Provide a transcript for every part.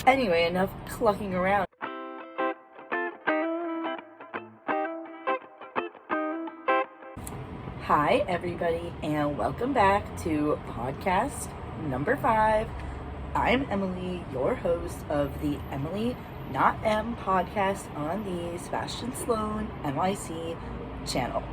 Anyway, enough clucking around. Hi, everybody, and welcome back to podcast number 5. I'm Emily, your host of the Emily Not M podcast on the Sebastian Sloan NYC channel.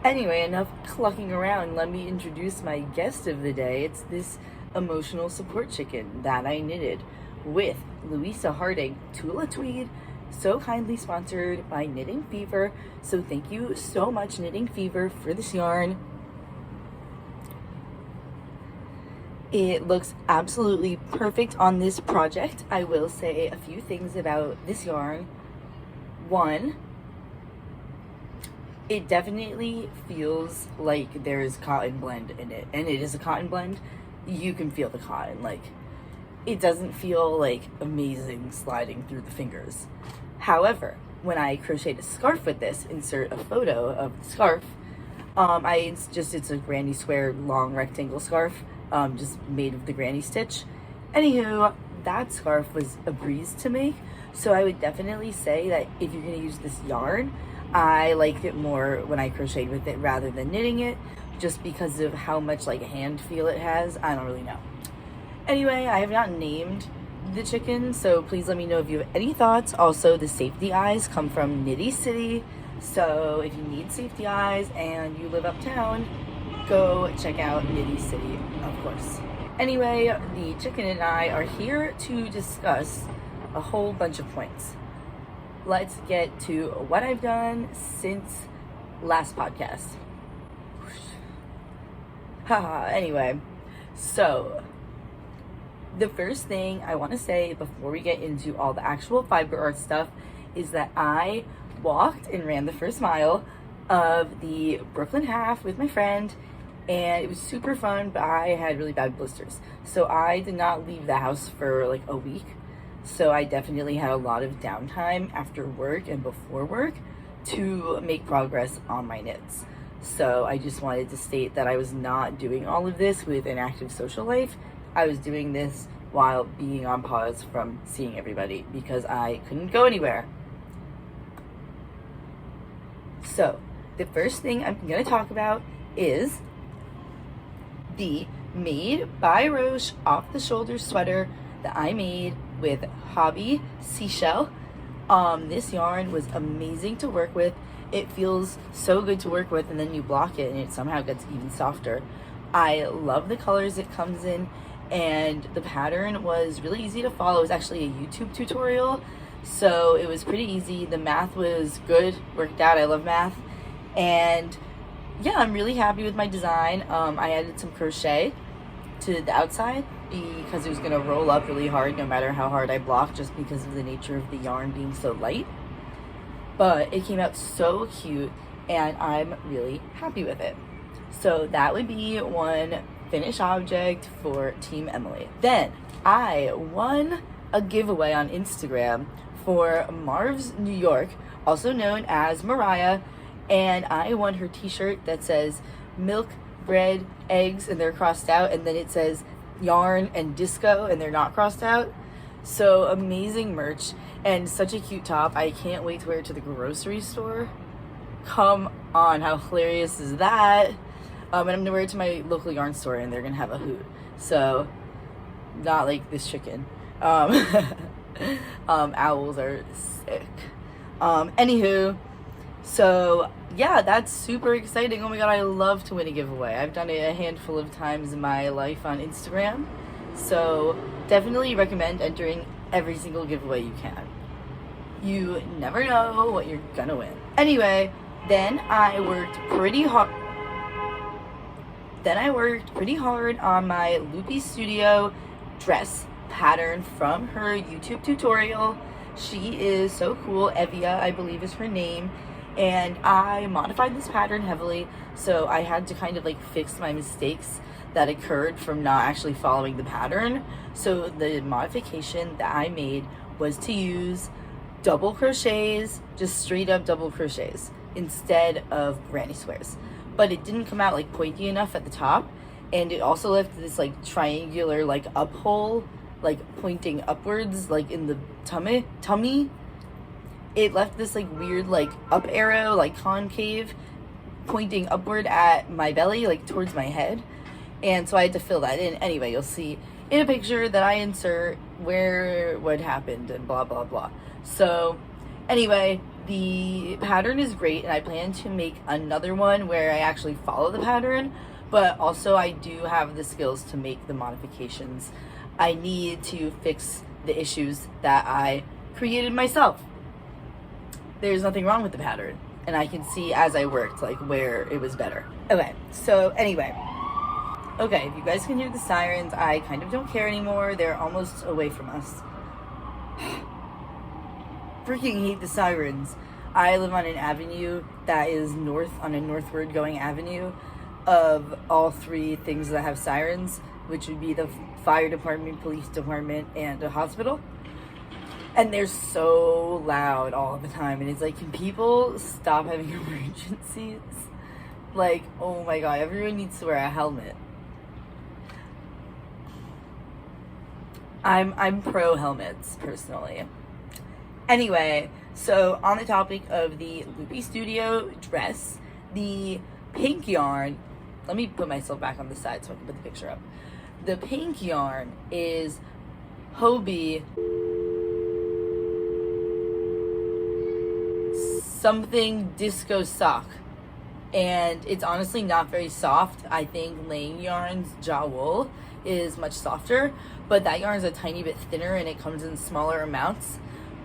Anyway, enough clucking around. Let me introduce my guest of the day. It's this emotional support chicken that I knitted with Louisa Harding, Tula Tweed, so kindly sponsored by Knitting Fever. So thank you so much, Knitting Fever, for this yarn. It looks absolutely perfect on this project. I will say a few things about this yarn. One, it definitely feels like there's cotton blend in it, and it is a cotton blend. You can feel the cotton. Like, it doesn't feel like amazing sliding through the fingers. However, when I crocheted a scarf with this, insert a photo of the scarf. It's a granny square long rectangle scarf, just made of the granny stitch. Anywho, that scarf was a breeze to make, so I would definitely say that if you're gonna use this yarn, I liked it more when I crocheted with it rather than knitting it, just because of how much like hand feel it has. I don't really know. Anyway, I have not named the chicken, so please let me know if you have any thoughts. Also, the safety eyes come from Knitty City, so if you need safety eyes and you live uptown, go check out Knitty City, of course. Anyway, the chicken and I are here to discuss a whole bunch of points. Let's get to what I've done since last podcast. Haha, anyway, so the first thing I want to say before we get into all the actual fiber art stuff is that I walked and ran the first mile of the Brooklyn half with my friend, and it was super fun, but I had really bad blisters. So I did not leave the house for like a week. So I definitely had a lot of downtime after work and before work to make progress on my knits. So I just wanted to state that I was not doing all of this with an active social life. I was doing this while being on pause from seeing everybody because I couldn't go anywhere. So the first thing I'm going to talk about is the Made by Roche off the shoulder sweater that I made with Hobby Seashell. This yarn was amazing to work with. It feels so good to work with, and then you block it and it somehow gets even softer. I love the colors it comes in, and the pattern was really easy to follow. It was actually a YouTube tutorial, so it was pretty easy. The math was good, worked out. I love math. And yeah, I'm really happy with my design. I added some crochet to the outside because it was going to roll up really hard no matter how hard I blocked, just because of the nature of the yarn being so light. But it came out so cute, and I'm really happy with it. So that would be one finished object for Team Emily. Then I won a giveaway on Instagram for Marv's New York, also known as Mariah, and I won her t-shirt that says milk, bread, eggs, and they're crossed out, and then it says yarn and disco, and they're not crossed out. So amazing merch, and such a cute top. I can't wait to wear it to the grocery store. Come on, how hilarious is that? And I'm gonna wear it to my local yarn store, and they're gonna have a hoot. So, not like this chicken. Owls are sick. Anywho, so yeah, that's super exciting. Oh my god, I love to win a giveaway. I've done it a handful of times in my life on Instagram. So definitely recommend entering every single giveaway you can. You never know what you're gonna win. Anyway, then I worked pretty hard on my Loopy Studio dress pattern from her YouTube tutorial. She is so cool. Evia, I believe, is her name. And I modified this pattern heavily, so I had to kind of like fix my mistakes that occurred from not actually following the pattern. So the modification that I made was to use double crochets, just straight up double crochets, instead of granny squares. But it didn't come out like pointy enough at the top, and it also left this like triangular like up hole, like pointing upwards, like in the tummy. It left this like weird like up arrow, like concave, pointing upward at my belly, like towards my head. And so I had to fill that in. Anyway, you'll see in a picture that I insert where what happened and blah blah blah. So anyway, the pattern is great, and I plan to make another one where I actually follow the pattern, but also I do have the skills to make the modifications I need to fix the issues that I created myself. There's nothing wrong with the pattern, and I can see as I worked like where it was better. Okay, so anyway, okay, if you guys can hear the sirens, I kind of don't care anymore. They're almost away from us. Freaking hate the sirens. I live on an avenue that is on a northward going avenue of all three things that have sirens, which would be the fire department, police department, and a hospital. And they're so loud all the time, and it's like, can people stop having emergencies? Like, oh my god, everyone needs to wear a helmet. I'm pro helmets personally. Anyway, so on the topic of the Loopy Studio dress, the pink yarn, let me put myself back on the side so I can put the picture up. The pink yarn is Hobbii something disco sock, and it's honestly not very soft. I think Laying Yarn's Ja Wool is much softer, but that yarn is a tiny bit thinner and it comes in smaller amounts.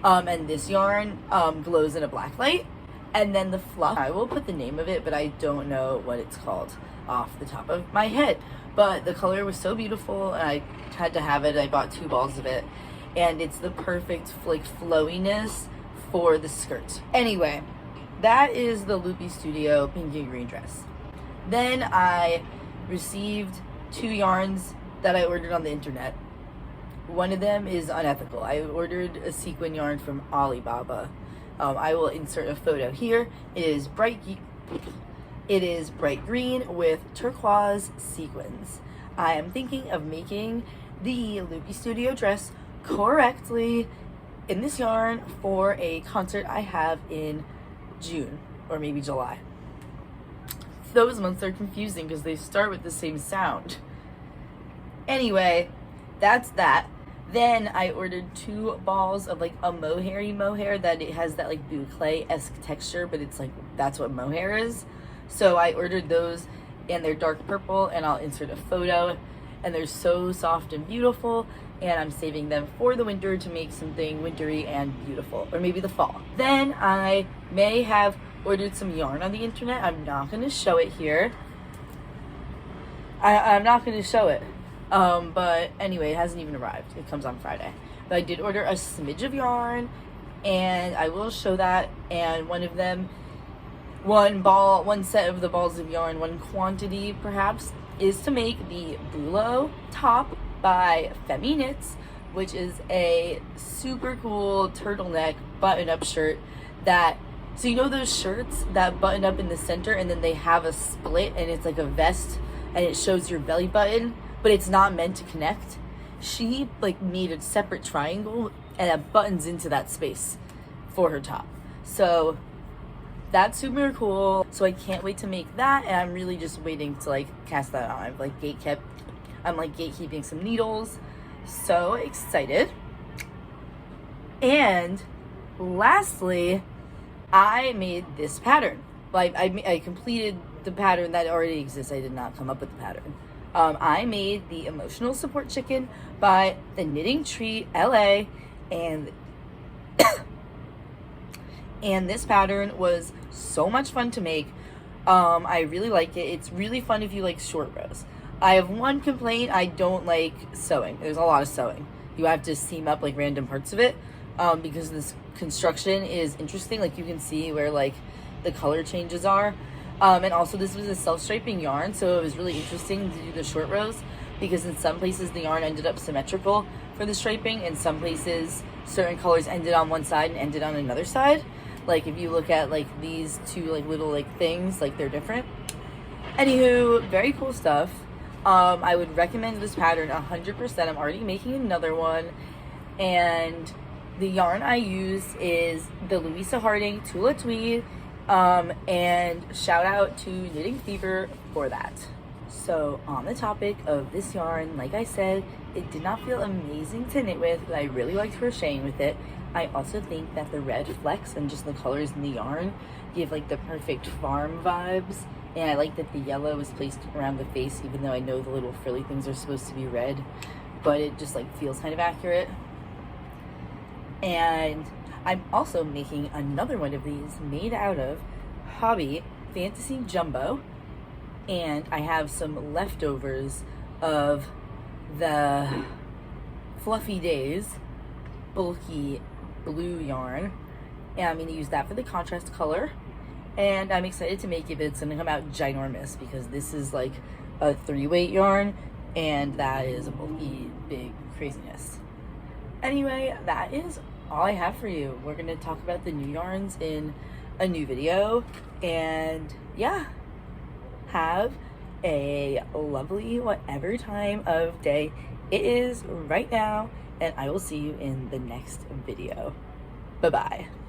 And this yarn glows in a black light. And then the fluff, I will put the name of it, but I don't know what it's called off the top of my head. But the color was so beautiful, and I had to have it. I bought 2 balls of it, and it's the perfect like flowiness for the skirt. Anyway, that is the Loopy Studio pink and green dress. Then I received 2 yarns that I ordered on the internet. One of them is unethical. I ordered a sequin yarn from Alibaba. I will insert a photo here. It is bright green with turquoise sequins. I am thinking of making the Loopy Studio dress correctly in this yarn for a concert I have in June or maybe July. Those months are confusing because they start with the same sound. Anyway, that's that. Then I ordered 2 balls of like a mohair that it has that like boucle-esque texture, but it's like that's what mohair is. So I ordered those, and they're dark purple, and I'll insert a photo, and they're so soft and beautiful, and I'm saving them for the winter to make something wintry and beautiful, or maybe the fall. Then I may have ordered some yarn on the internet. I'm not going to show it here. I'm not going to show it. But anyway, it hasn't even arrived. It comes on Friday. But I did order a smidge of yarn, and I will show that. And one of them, one set of the balls of yarn, one quantity perhaps, is to make the Bulo top by Femi Knits, which is a super cool turtleneck button-up shirt that, so you know those shirts that button up in the center and then they have a split and it's like a vest and it shows your belly button, but it's not meant to connect? She like made a separate triangle and it buttons into that space for her top. So that's super cool. So I can't wait to make that, and I'm really just waiting to like cast that on. I'm like gatekeeping some needles. So excited. And lastly, I made this pattern. Like I completed the pattern that already exists. I did not come up with the pattern. I made the Emotional Support Chicken by the Knitting Tree LA, and and this pattern was so much fun to make. I really like it. It's really fun if you like short rows. I have one complaint: I don't like sewing. There's a lot of sewing. You have to seam up like random parts of it, because this construction is interesting. Like you can see where like the color changes are. And also this was a self-striping yarn, so it was really interesting to do the short rows, because in some places the yarn ended up symmetrical for the striping, and some places certain colors ended on one side and ended on another side. Like if you look at like these two like little like things, like they're different. Anywho, very cool stuff. I would recommend this pattern 100%. I'm already making another one, and the yarn I use is the Louisa Harding Tula Tweed, and shout out to Knitting Fever for that. So on the topic of this yarn, like I said, it did not feel amazing to knit with, but I really liked crocheting with it. I also think that the red flecks and just the colors in the yarn give like the perfect farm vibes, and I like that the yellow is placed around the face, even though I know the little frilly things are supposed to be red, but it just like feels kind of accurate. And I'm also making another one of these made out of Hobby Fantasy Jumbo, and I have some leftovers of the Fluffy Days bulky blue yarn, and I'm going to use that for the contrast color. And I'm excited to make it, but it's going to come out ginormous because this is like a 3-weight yarn, and that is a bulky big craziness. Anyway, that is all I have for you. We're going to talk about the new yarns in a new video, and yeah, have a lovely whatever time of day it is right now, and I will see you in the next video. Bye bye.